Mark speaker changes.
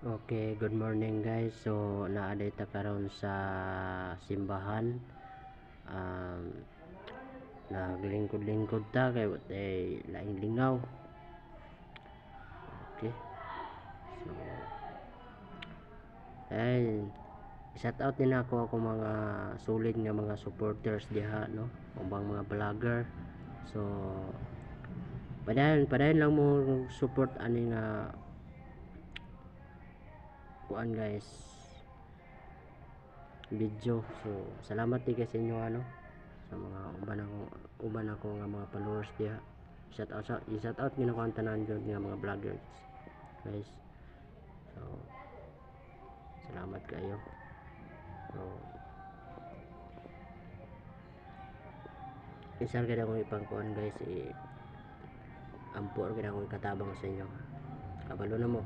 Speaker 1: Okay, good morning guys. So naaday ta karon sa simbahan. Um, naglingkod-lingkod ta kay watay laing lingaw. Okay. So ay shout out din ako mga solid nga mga supporters diha no, ubang mga vlogger. So padayon lang mo support ani nga kuan guys video. So salamat din sa inyo ano, sa mga uban ako nga mga followers diha. Shout out gina ko ang tanan jud nga mga vloggers guys. So salamat kayo. So isang ganda kong ipangkuhan guys, ampor ganda kong katabang sa inyo. Kabalo na mo.